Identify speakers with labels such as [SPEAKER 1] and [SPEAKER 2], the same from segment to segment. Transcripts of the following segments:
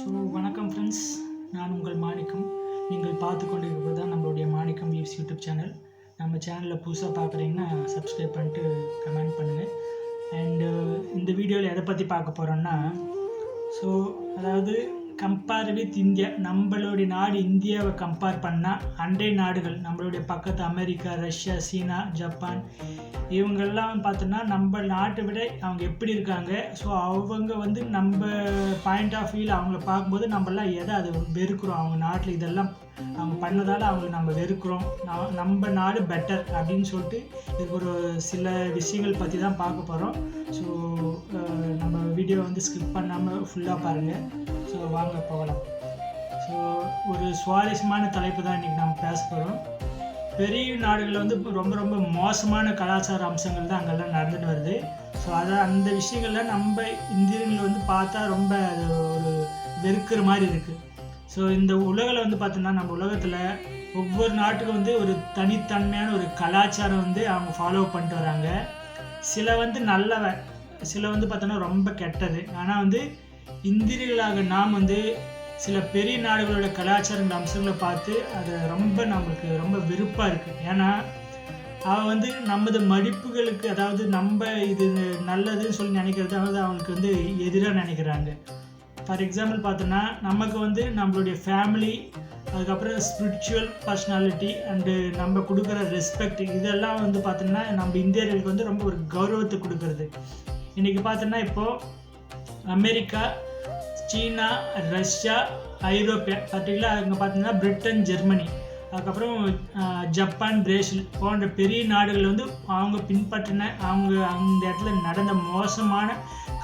[SPEAKER 1] வணக்கம் ஃப்ரெண்ட்ஸ், நான் உங்கள் மாணிக்கம். நீங்கள் பார்த்து கொண்டிருப்பது தான் நம்மளுடைய மாணிக்கம் வியூஸ் யூடியூப் சேனல். நம்ம சேனலில் புதுசாக பார்க்குறீங்கன்னா சப்ஸ்கிரைப் பண்ணிட்டு கமெண்ட் பண்ணுங்கள். அண்டு இந்த வீடியோவில் எதை பற்றி பார்க்க போகிறோன்னா, அதாவது கம்பேர் வித் இந்தியா, நம்மளுடைய நாடு இந்தியாவை கம்பேர் பண்ணால் அண்டை நாடுகள், நம்மளுடைய பக்கத்து அமெரிக்கா, ரஷ்யா, சீனா, ஜப்பான், இவங்கெல்லாம் பார்த்தோன்னா நம்ம நாட்டை விட அவங்க எப்படி இருக்காங்க. ஸோ அவங்க நம்ம பாயிண்ட் ஆஃப் வியூவில் அவங்கள பார்க்கும்போது நம்மளாம் எதை அது வெறுக்கிறோம். அவங்க நாட்டில் இதெல்லாம் அவங்க பண்ணதால் அவங்களை நம்ம வெறுக்கிறோம். நம்ம நாடு பெட்டர் அப்படின்னு சொல்லிட்டு இதுக்கு ஒரு சில விஷயங்கள் பற்றி தான் பார்க்க போகிறோம். ஸோ நம்ம வீடியோ ஸ்கிப் பண்ணாமல் ஃபுல்லாக பாருங்கள். ஸோ வாங்க போகலாம். ஸோ ஒரு சுவாரஸ்யமான தலைப்பு தான் இன்றைக்கி நம்ம பேச போகிறோம். பெரிய நாடுகளில் ரொம்ப ரொம்ப மோசமான கலாச்சார அம்சங்கள் தான் அங்கெல்லாம் நடந்துட்டு வருது. ஸோ அந்த விஷயங்கள்லாம் நம்ம இந்தியர்கள் பார்த்தா ரொம்ப ஒரு வெறுக்கிற மாதிரி இருக்குது. ஸோ இந்த உலகில் பார்த்தோன்னா, நம்ம உலகத்தில் ஒவ்வொரு நாட்டுக்கும் ஒரு தனித்தன்மையான ஒரு கலாச்சாரம் அவங்க ஃபாலோ பண்ணிட்டு வராங்க. சில நல்லவை, சில பார்த்தோன்னா ரொம்ப கெட்டது. ஆனால் இந்தியர்களாக நாம் சில பெரிய நாடுகளோட கலாச்சார அம்சங்களை பார்த்து அதை நம்மளுக்கு ரொம்ப வெறுப்பாக இருக்குது. ஏன்னா அவன் நமது மதிப்புகளுக்கு, அதாவது நம்ம இது நல்லதுன்னு சொல்லி நினைக்கிறது அவங்களுக்கு எதிராக நினைக்கிறாங்க. ஃபார் எக்ஸாம்பிள் பார்த்தோன்னா, நமக்கு நம்மளுடைய ஃபேமிலி, அதுக்கப்புறம் ஸ்பிரிச்சுவல் பர்சனாலிட்டி அண்டு நம்ம கொடுக்குற ரெஸ்பெக்ட், இதெல்லாம் பார்த்தோன்னா நம்ம இந்தியர்களுக்கு ரொம்ப ஒரு கௌரவத்தை கொடுக்கறது. இன்றைக்கி பார்த்தோன்னா இப்போது அமெரிக்கா, சீனா, ரஷ்யா, ஐரோப்பியா, பர்டிகுலர் அங்கே பார்த்தீங்கன்னா பிரிட்டன், ஜெர்மனி, அதுக்கப்புறம் ஜப்பான், பிரேசில் போன்ற பெரிய நாடுகள் அவங்க பின்பற்றின அவங்க அந்த இடத்துல நடந்த மோசமான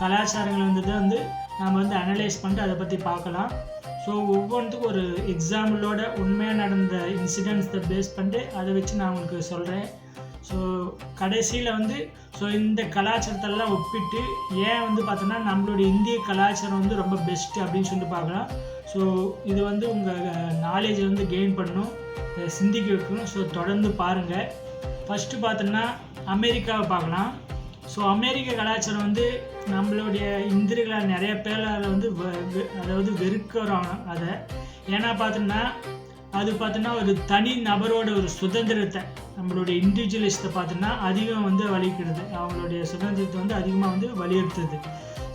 [SPEAKER 1] கலாச்சாரங்களை தான் நாம் அனலைஸ் பண்ணிட்டு அதை பற்றி பார்க்கலாம். ஸோ ஒவ்வொன்றுத்துக்கும் ஒரு எக்ஸாம்பிளோட உண்மையாக நடந்த இன்சிடென்ட்ஸை பேஸ் பண்ணிட்டு அதை வச்சு நான் உங்களுக்கு சொல்கிறேன். ஸோ கடைசியில் இந்த கலாச்சாரத்தெல்லாம் ஒப்பிட்டு ஏன் பார்த்தோன்னா நம்மளுடைய இந்திய கலாச்சாரம் ரொம்ப பெஸ்ட்டு அப்படின்னு சொல்லிட்டு பார்க்கலாம். ஸோ இது உங்கள் நாலேஜை கெயின் பண்ணணும், சிந்திக்க வைக்கணும். ஸோ தொடர்ந்து பாருங்கள். ஃபஸ்ட்டு பார்த்தோன்னா அமெரிக்காவை பார்க்கலாம். ஸோ அமெரிக்க கலாச்சாரம் நம்மளுடைய இந்தியர்களால் நிறைய பேரால் அதாவது வெறுக்கிறோம் அதை. ஏன்னா பார்த்தோன்னா அது பார்த்தோன்னா ஒரு தனி நபரோட ஒரு சுதந்திரத்தை, நம்மளுடைய இண்டிவிஜுவலிஸ்ட்டை பார்த்தோன்னா அதிகம் வலிக்கிறது. அவங்களுடைய சுதந்திரத்தை அதிகமாக வலியுறுத்துது.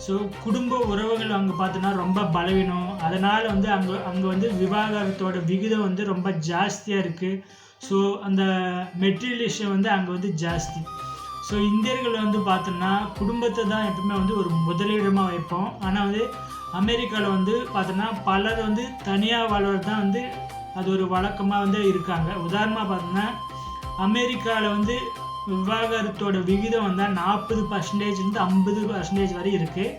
[SPEAKER 1] ஸோ குடும்ப உறவுகள் அவங்க பார்த்தோன்னா ரொம்ப பலவீனம். அதனால் அங்கே விவாகரத்தோட விகிதம் ரொம்ப ஜாஸ்தியாக இருக்குது. ஸோ அந்த மெட்டீரியலிசம் அங்கே ஜாஸ்தி. ஸோ இந்தியர்கள் பார்த்தோன்னா குடும்பத்தை தான் எப்பவுமே ஒரு முதலிடமாக வைப்போம். ஆனால் அமெரிக்காவில் பார்த்தோன்னா பலர் தனியாக வாழ்வது தான் அது ஒரு வழக்கமாக இருக்காங்க. உதாரணமாக பார்த்தோன்னா அமெரிக்காவில் விவாகரத்தோட விகிதம் 40% 50% வரை இருக்குது.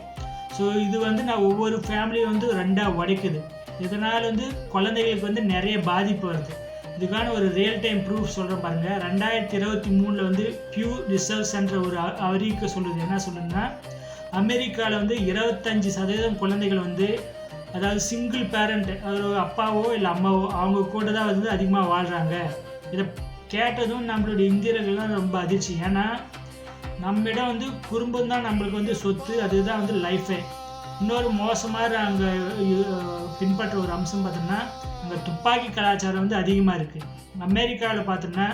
[SPEAKER 1] ஸோ இது நான் ஒவ்வொரு ஃபேமிலியும் ரெண்டாக உடைக்குது. இதனால் குழந்தைகளுக்கு நிறைய பாதிப்பு வருது. இதுக்கான ஒரு ரியல் டைம் ப்ரூஃப் சொல்கிறேன் பாருங்கள். 2023 பியூ ரிசர்ச் சென்டர் ஒரு அறிக்கை சொல்லுது. என்ன சொல்லுதுன்னா, அமெரிக்காவில் 25% குழந்தைகள் அதாவது சிங்கிள் பேரண்ட், அதாவது அப்பாவோ இல்லை அம்மாவோ அவங்க கூட தான் அதிகமாக வாழ்கிறாங்க. இதை கேட்டதும் நம்மளுடைய இந்தியர்கள்லாம் ரொம்ப அதிர்ச்சி. ஏன்னா நம்மிடம் குடும்பம் தான் நம்மளுக்கு சொத்து, அதுதான் லைஃபே. இன்னொரு மோசமாக அங்கே பின்பற்ற ஒரு அம்சம் பார்த்தோம்னா, அங்கே துப்பாக்கி கலாச்சாரம் அதிகமாக இருக்குது. அமெரிக்காவில் பார்த்தோம்னா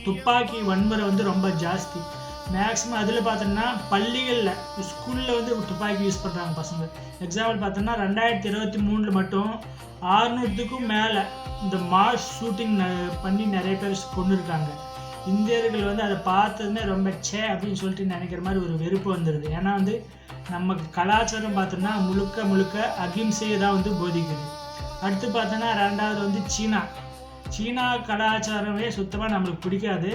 [SPEAKER 1] துப்பாக்கி வன்முறை ரொம்ப ஜாஸ்தி. மேக்ஸிமம் அதில் பார்த்தோம்னா பள்ளிகளில், ஸ்கூலில் துப்பாக்கி யூஸ் பண்ணுறாங்க பசங்க. எக்ஸாம்பிள் பார்த்தோம்னா 2023 மட்டும் 600க்கும் மேலே இந்த மாஸ் ஷூட்டிங் பண்ணி நிறைய பேர் கொண்டு இருக்காங்க. இந்தியர்கள் அதை பார்த்ததுமே ரொம்ப அப்படின்னு சொல்லிட்டு நினைக்கிற மாதிரி ஒரு வெறுப்பு வந்துடுது. ஏன்னா நம்ம கலாச்சாரம் பார்த்தோம்னா முழுக்க முழுக்க அகிம்சையை தான் போதிக்குது. அடுத்து பார்த்தோன்னா ரெண்டாவது சீனா கலாச்சாரமே சுத்தமாக நம்மளுக்கு பிடிக்காது.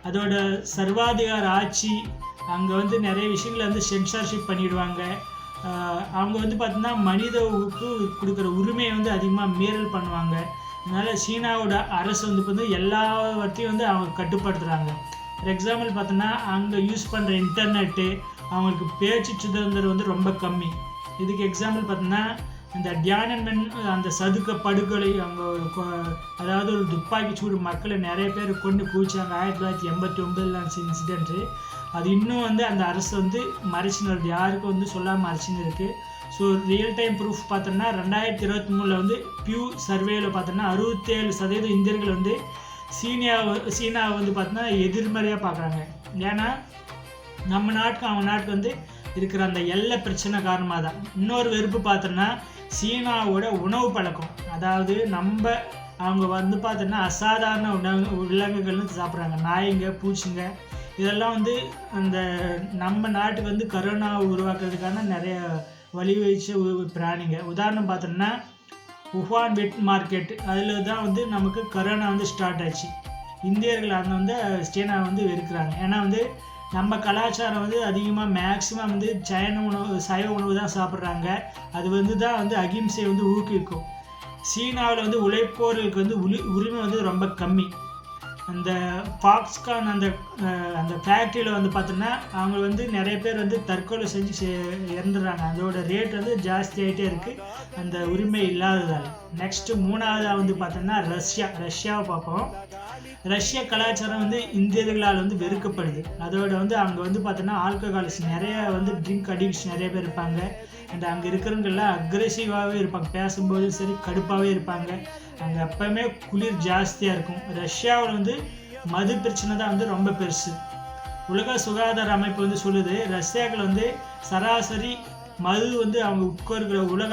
[SPEAKER 1] அதோட சர்வாதிகார ஆட்சி, அங்கே நிறைய விஷயங்களை சென்சார்ஷிப் பண்ணிடுவாங்க. அவங்க பார்த்தோன்னா மனிதவுக்கு கொடுக்குற உரிமையை அதிகமாக மீறல் பண்ணுவாங்க. அதனால் சீனாவோட அரசு எல்லாவற்றையும் அவங்க கட்டுப்படுத்துகிறாங்க. ஃபார் எக்ஸாம்பிள் பார்த்தோன்னா அங்கே யூஸ் பண்ணுற இன்டர்நெட்டு, அவங்களுக்கு பேச்சு சுதந்திரம் ரொம்ப கம்மி. இதுக்கு எக்ஸாம்பிள் பார்த்தோன்னா இந்த தியானன்மென் அந்த சதுக்க படுகொலை, அவங்க அதாவது ஒரு துப்பாக்கி சூடு மக்களை நிறைய பேர் கொண்டு குவிச்சாங்க. 1989 இன்சிடென்ட்டு. அது இன்னும் அந்த அரசு மறைச்சின்னு வருது, யாருக்கும் சொல்லாமல் மறைச்சின்னு இருக்குது. ஸோ ரியல் டைம் ப்ரூஃப் பார்த்தோம்னா 2023 வந்து பியூ சர்வேயில் பார்த்தோம்னா 67% இந்தியர்கள் வந்து சீனாவை வந்து பார்த்தோன்னா எதிர்மறையாக பார்க்குறாங்க. ஏன்னா நம்ம நாட்டுக்கு அவங்க நாட்டுக்கு வந்து இருக்கிற அந்த எல்லை பிரச்சனை காரணமாக தான். இன்னொரு வெறுப்பு பார்த்தோம்னா சீனாவோட உணவு பழக்கம், அதாவது அவங்க வந்து பார்த்தோன்னா அசாதாரண விலங்குகள்னு சாப்பிட்றாங்க. நாய்ங்க, பூச்சிங்க, இதெல்லாம் வந்து அந்த நம்ம நாட்டுக்கு வந்து கரோனாவை உருவாக்குறதுக்கான நிறைய வழிவகுச்ச பிராணிங்க. உதாரணம் பார்த்தோம்னா உஹான் வெட் மார்க்கெட், அதில் தான் வந்து நமக்கு கரோனா வந்து ஸ்டார்ட் ஆச்சு. இந்தியர்கள் அங்கே வந்து சீனாவை வந்து வெறுக்கிறாங்க. ஏன்னா வந்து நம்ம கலாச்சாரம் வந்து அதிகமாக மேக்ஸிமம் வந்து சைவ உணவு தான் சாப்பிட்றாங்க. அது வந்து தான் வந்து அகிம்சையை வந்து ஊக்குவிக்கும். சீனாவில் வந்து உழைப்போர்களுக்கு வந்து உரிமை வந்து ரொம்ப கம்மி. அந்த ஃபாக்ஸ்கான் அந்த ஃபேக்ட்ரியில் வந்து பார்த்தோன்னா அவங்க வந்து நிறைய பேர் வந்து தற்கொலை செஞ்சு இறந்துடுறாங்க. அதோட ரேட் வந்து ஜாஸ்தி ஆகிட்டே இருக்குது அந்த உரிமை இல்லாததால். நெக்ஸ்ட்டு 3ஆவதாக வந்து பார்த்தோன்னா ரஷ்யாவை பார்ப்போம். ரஷ்ய கலாச்சாரம் வந்து இந்தியர்களால் வந்து வெறுக்கப்படுது. அதோட வந்து அங்கே வந்து பார்த்தோன்னா ஆல்கஹாலிஸ் நிறைய வந்து ட்ரிங்க் அடிக்ட்ஸ் நிறைய பேர் இருப்பாங்க. அண்ட் அங்கே இருக்கிறவங்கெல்லாம் அக்ரெசிவாகவே இருப்பாங்க, பேசும்போதும் சரி கடுப்பாகவே இருப்பாங்க. அங்கே எப்போவுமே குளிர் ஜாஸ்தியாக இருக்கும். ரஷ்யாவில் வந்து மது பிரச்சனை தான் வந்து ரொம்ப பெருசு. உலக சுகாதார அமைப்பு வந்து சொல்லுது ரஷ்யாக்கள் வந்து சராசரி மது வந்து அவங்க உட்கொள்கிற உலக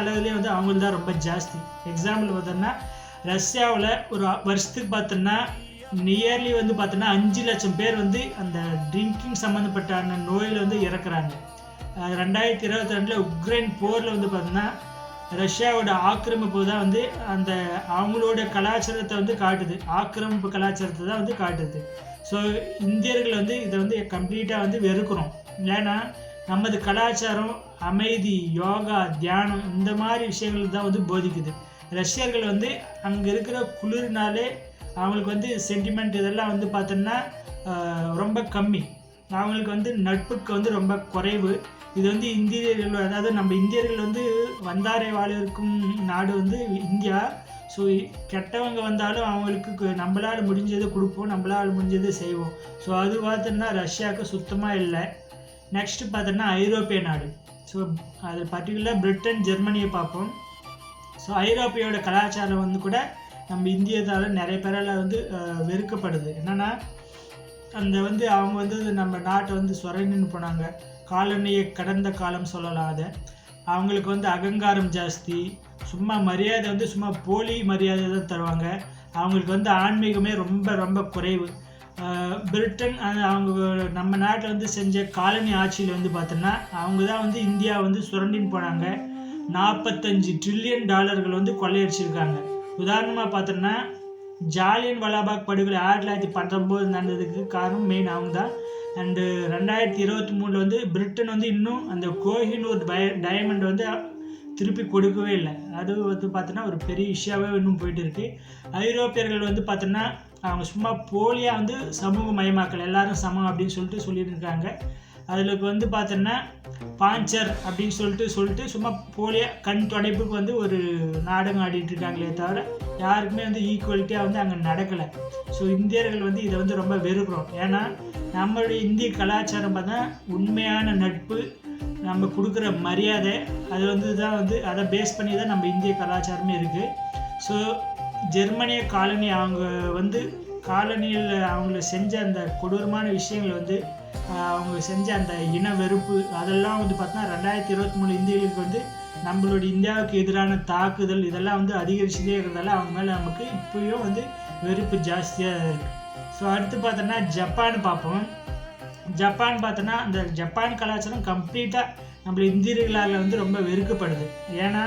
[SPEAKER 1] அளவுலேயே வந்து அவங்களுக்கு தான் ரொம்ப ஜாஸ்தி. எக்ஸாம்பிள் பார்த்தோன்னா ரஷ்யாவில் ஒரு வருஷத்துக்கு பார்த்தோன்னா நியர்லி வந்து பார்த்தோன்னா 5 லட்சம் பேர் வந்து அந்த ட்ரிங்கிங் சம்மந்தப்பட்ட நோயில் வந்து இறக்குறாங்க. 2022 உக்ரைன் போரில் வந்து பார்த்தோன்னா ரஷ்யாவோட ஆக்கிரமிப்பு தான் வந்து அந்த அவங்களோட கலாச்சாரத்தை வந்து காட்டுது, ஆக்கிரமிப்பு கலாச்சாரத்தை தான் வந்து காட்டுது. ஸோ இந்தியர்கள் வந்து இதை வந்து கம்ப்ளீட்டாக வந்து வெறுக்கிறோம். ஏன்னா நமது கலாச்சாரம் அமைதி, யோகா, தியானம் இந்த மாதிரி விஷயங்கள் தான் வந்து போதிக்குது. ரஷ்யர்கள் வந்து அங்கே இருக்கிற குளிர்னாலே அவங்களுக்கு வந்து சென்டிமெண்ட் இதெல்லாம் வந்து பார்த்தோன்னா ரொம்ப கம்மி. அவங்களுக்கு வந்து நட்புக்கு வந்து ரொம்ப குறைவு. இது வந்து இந்தியர்கள், அதாவது நம்ம இந்தியர்கள் வந்து வந்தாரை வாழ இருக்கும் நாடு வந்து இந்தியா. ஸோ கெட்டவங்க வந்தாலும் அவங்களுக்கு நம்மளால் முடிஞ்சதை கொடுப்போம், நம்மளால் முடிஞ்சதை செய்வோம். ஸோ அது பார்த்தோன்னா ரஷ்யாவுக்கு சுத்தமாக இல்லை. நெக்ஸ்ட்டு பார்த்தோன்னா ஐரோப்பிய நாடு. ஸோ அது பர்டிகுலராக பிரிட்டன், ஜெர்மனியை பார்ப்போம். ஸோ ஐரோப்பியோட கலாச்சாரம் வந்து கூட நம்ம இந்தியத்தால் நிறைய பேரால் வந்து வெறுக்கப்படுது. என்னென்னா அந்த வந்து அவங்க வந்து நம்ம நாட்டை வந்து சுரண்டின்னு போனாங்க. காலனியை கடந்த காலம் சொல்லலாம். அதை அவங்களுக்கு வந்து அகங்காரம் ஜாஸ்தி, சும்மா மரியாதை வந்து சும்மா போலி மரியாதை தான் தருவாங்க. அவங்களுக்கு வந்து ஆன்மீகமே ரொம்ப ரொம்ப குறைவு. பிரிட்டன் அவங்க நம்ம நாட்டில் வந்து செஞ்ச காலனி ஆட்சியில் வந்து பார்த்தோன்னா அவங்க தான் வந்து இந்தியா வந்து சுரண்டின்னு போனாங்க. $45 ட்ரில்லியன் வந்து கொள்ளையடிச்சிருக்காங்க. உதாரணமாக பார்த்தோன்னா ஜாலியன் வாலாபாக் படுகொலை 1919 நடந்ததுக்கு காரணம் மெயின் அவங்க தான். அண்டு 2023 வந்து பிரிட்டன் வந்து இன்னும் அந்த கோஹினூர் டைமண்ட் வந்து திருப்பி கொடுக்கவே இல்லை. அது வந்து பார்த்தோன்னா ஒரு பெரிய இஷ்யூவாகவே இன்னும் போயிட்டு இருக்குது. ஐரோப்பியர்கள் வந்து பார்த்தோன்னா அவங்க சும்மா போலியாக வந்து சமூக மயமாக்கல், எல்லாரும் சமம் அப்படின்னு சொல்லிட்டு இருக்காங்க. அதில் வந்து பார்த்தோன்னா பாஞ்சர் அப்படின்னு சொல்லிட்டு சும்மா போலியாக கண் துடைப்புக்கு வந்து ஒரு நாடகம் ஆடிட்டு இருக்காங்களே தவிர யாருக்குமே வந்து ஈக்குவலிட்டியாக வந்து அங்கே நடக்கலை. ஸோ இந்தியர்கள் வந்து இதை வந்து ரொம்ப வெறுக்கிறோம். ஏன்னா நம்மளுடைய இந்திய கலாச்சாரம் பார்த்தா உண்மையான நட்பு, நம்ம கொடுக்குற மரியாதை, அது வந்து தான் வந்து அதை பேஸ் பண்ணி தான் நம்ம இந்திய கலாச்சாரமே இருக்குது. ஸோ ஜெர்மனிய காலனி அவங்க வந்து காலனியில் அவங்கள செஞ்ச அந்த கொடூரமான விஷயங்களை வந்து அவங்க செஞ்ச அந்த இன வெறுப்பு அதெல்லாம் வந்து பார்த்தோன்னா 2023 இந்தியர்களுக்கு வந்து நம்மளுடைய இந்தியாவுக்கு எதிரான தாக்குதல் இதெல்லாம் வந்து அதிகரிச்சுட்டே இருக்கிறதால அவங்க மேலே நமக்கு இப்போயும் வந்து வெறுப்பு ஜாஸ்தியாக இருக்குது. ஸோ அடுத்து பார்த்தோன்னா ஜப்பான் பார்ப்போம். ஜப்பான் பார்த்தோன்னா அந்த ஜப்பான் கலாச்சாரம் கம்ப்ளீட்டாக நம்மள இந்தியர்களால் வந்து ரொம்ப வெறுக்கப்படுது. ஏன்னா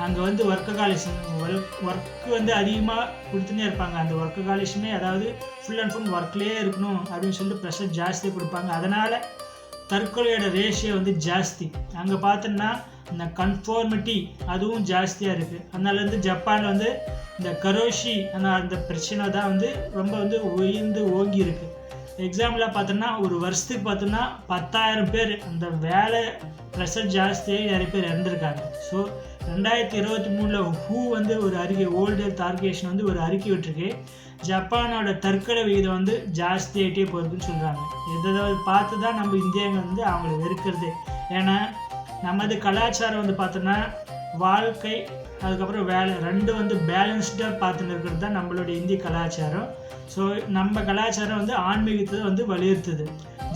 [SPEAKER 1] அங்கே வந்து ஒர்க்கு வந்து அதிகமாக கொடுத்துனே இருப்பாங்க. அந்த ஒர்க்ககாலிசமே, அதாவது ஃபுல் அண்ட் ஃபுல் ஒர்க்லேயே இருக்கணும் அப்படின்னு சொல்லிட்டு ப்ரெஷர் ஜாஸ்தி கொடுப்பாங்க. அதனால் தற்கொலையோட ரேஷியோ வந்து ஜாஸ்தி. அங்கே பார்த்தோன்னா இந்த கன்ஃபார்மிட்டி அதுவும் ஜாஸ்தியாக இருக்குது. அதனால வந்து ஜப்பானில் வந்து இந்த கரோஷி அந்த பிரச்சனை தான் வந்து ரொம்ப வந்து ஓங்கி இருக்குது. எக்ஸாம்பிளாக பார்த்தோன்னா ஒரு வருஷத்துக்கு பார்த்தோன்னா 10,000 பேர் அந்த வேலை ப்ரெஷர் ஜாஸ்தியாக நிறைய பேர் இறந்துருக்காங்க. ஸோ 2023 ஹூ வந்து ஒரு அறிக்கை, வேர்ல்டு ஹெல்த் ஆர்கனைசேஷன் வந்து ஒரு அறிக்கை விட்டுருக்கு. ஜப்பானோட தற்கொலை விகிதம் வந்து ஜாஸ்தியாகிட்டே போகுதுன்னு சொல்கிறாங்க. இதை பார்த்து தான் நம்ம இந்தியாங்க வந்து அவங்கள வெறுக்கிறது. ஏன்னா நமது கலாச்சாரம் வந்து பார்த்தோன்னா வாழ்க்கை அதுக்கப்புறம் வேலை ரெண்டு வந்து பேலன்ஸ்டாக பார்த்துன்னு இருக்கிறது தான் நம்மளுடைய இந்திய கலாச்சாரம். ஸோ நம்ம கலாச்சாரம் வந்து ஆன்மீகத்தை வந்து வலியுறுத்துது.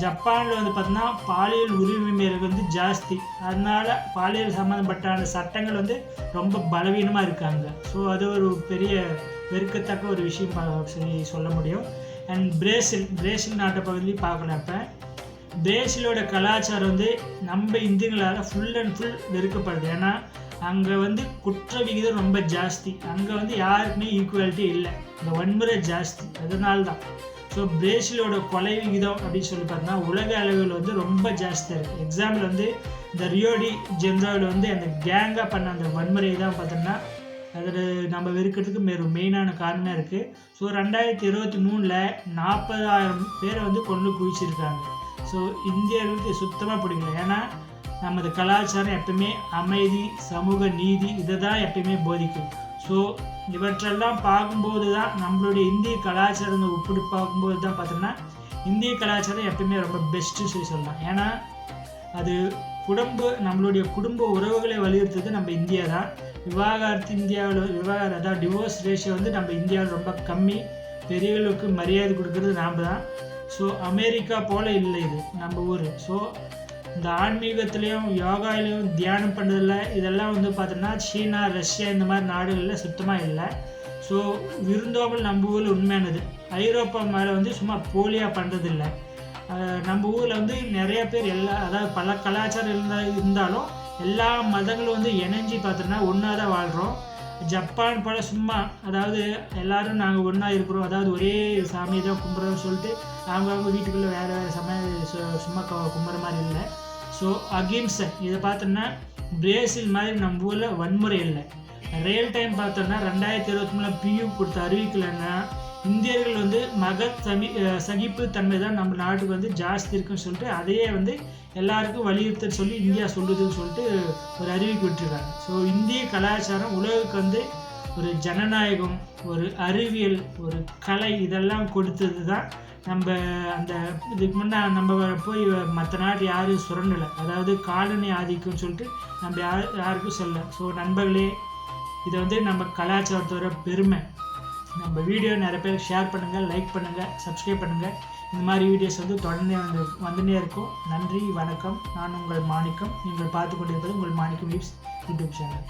[SPEAKER 1] ஜப்பானில் வந்து பார்த்தோன்னா பாலியல் உரிமை மீறல் வந்து ஜாஸ்தி, அதனால் பாலியல் சம்மந்தப்பட்ட சட்டங்கள் வந்து ரொம்ப பலவீனமாக இருக்காங்க. ஸோ அது ஒரு பெரிய வெறுக்கத்தக்க ஒரு விஷயம் சொல்ல முடியும். அண்ட் பிரேசில் நாட்டை பகுதியிலையும் பார்க்கலாம். இப்போ பிரேசிலோட கலாச்சாரம் வந்து நம்ம இந்தியங்களால் ஃபுல் அண்ட் ஃபுல் வெறுக்கப்படுது. ஏன்னா அங்கே வந்து குற்ற விகிதம் ரொம்ப ஜாஸ்தி, அங்கே வந்து யாருக்குமே ஈக்குவாலிட்டி இல்லை, இந்த வன்முறை ஜாஸ்தி, அதனால தான். ஸோ பிரேசிலோட கொலை விகிதம் அப்படின்னு சொல்லி பார்த்தோன்னா உலக அளவில் வந்து ரொம்ப ஜாஸ்தியாக இருக்குது. எக்ஸாம்பிள் வந்து இந்த ரியோ டி ஜெனிரோவில் வந்து அந்த கேங்காக பண்ண அந்த வன்முறை தான் பார்த்தோம்னா அதில் நம்ம வெறுக்கிறதுக்கு மெயினான காரணமாக இருக்குது. ஸோ 2023 40,000 பேரை வந்து கொண்டு குவிச்சிருக்காங்க. ஸோ இந்தியர்களுக்கு சுத்தமாக பிடிக்கல. ஏன்னா நமது கலாச்சாரம் எப்பயுமே அமைதி, சமூக நீதி இதை தான் எப்பயுமே போதிக்கும். ஸோ இவற்றெல்லாம் பார்க்கும்போது தான் நம்மளுடைய இந்திய கலாச்சாரத்தை ஒப்பிட்டு பார்க்கும்போது தான் பார்த்தோம்னா இந்திய கலாச்சாரம் எப்பயுமே ரொம்ப பெஸ்ட்டு சொல்லலாம். ஏன்னா அது நம்மளுடைய குடும்ப உறவுகளை வலியுறுத்துறது நம்ம இந்தியா தான். இந்தியாவில் அதாவது டிவோர்ஸ் ரேஷியோ வந்து நம்ம இந்தியாவில் ரொம்ப கம்மி, பெரியவர்களுக்கு மரியாதை கொடுக்கறது நாம் தான். ஸோ அமெரிக்கா போல் இல்லை இது நம்ம ஊர். ஸோ இந்த ஆன்மீகத்துலேயும் யோகாலையும் தியானம் பண்ணுறதில்ல இதெல்லாம் வந்து பார்த்தோம்னா சீனா, ரஷ்யா இந்த மாதிரி நாடுகளில் சுத்தமாக இல்லை. ஸோ விருந்தோம்பல் நம்ம ஊரில் உண்மையானது. ஐரோப்பா மேலே வந்து சும்மா போலியாக பண்ணுறதில்லை. நம்ம ஊரில் வந்து நிறைய பேர் அதாவது பல கலாச்சாரம் இருந்தாலும் எல்லா மதங்களும் வந்து இணைஞ்சி பார்த்தோம்னா ஒன்றா தான் வாழ்கிறோம். ஜப்பான் போல் சும்மா அதாவது எல்லோரும் நாங்கள் ஒன்றா இருக்கிறோம், அதாவது ஒரே சாமியை தான் கும்பிட்றோம்னு சொல்லிட்டு அவங்க வீட்டுக்குள்ளே வேறு சும்மா கும்பிட்ற மாதிரி இல்லை. ஸோ அகிம்சை இதை பார்த்தோம்னா பிரேசில் மாதிரி நம்ம ஊரில் வன்முறை இல்லை. ரியல் டைம் பார்த்தோம்னா 2023 பியூ கொடுத்த அறிவிக்கலைன்னா இந்தியர்கள் வந்து சகிப்பு தன்மை தான் நம்ம நாட்டுக்கு வந்து ஜாஸ்தி இருக்குன்னு சொல்லிட்டு அதையே வந்து எல்லாருக்கும் வலியுறுத்த சொல்லி இந்தியா சொல்லுதுன்னு சொல்லிட்டு ஒரு அறிவிப்பு விட்டுருக்காங்க. ஸோ இந்திய கலாச்சாரம் உலகுக்கு வந்து ஒரு ஜனநாயகம், ஒரு அறிவியல், ஒரு கலை இதெல்லாம் கொடுத்தது தான். நம்ம அந்த இதுக்கு முன்னே நம்ம போய் மற்ற நாட்டு யாரும் சுரண்டலை, அதாவது காலனி ஆதிக்கம்னு சொல்லிட்டு நம்ம யாருக்கும் சொல்லலை. ஸோ நண்பர்களே, இதை வந்து நம்ம கலாச்சாரத்தோட பெருமை. நம்ம வீடியோ நிறைய பேர் ஷேர் பண்ணுங்கள், லைக் பண்ணுங்கள், சப்ஸ்கிரைப் பண்ணுங்கள். இந்த மாதிரி வீடியோஸ் வந்து தொடர்ந்து வந்துட்டே இருக்கும். நன்றி, வணக்கம். நான் உங்கள் மாணிக்கம். நீங்கள் பார்த்து கொண்டிருப்பது உங்கள் மாணிக்கம் யூடியூப் சேனல்.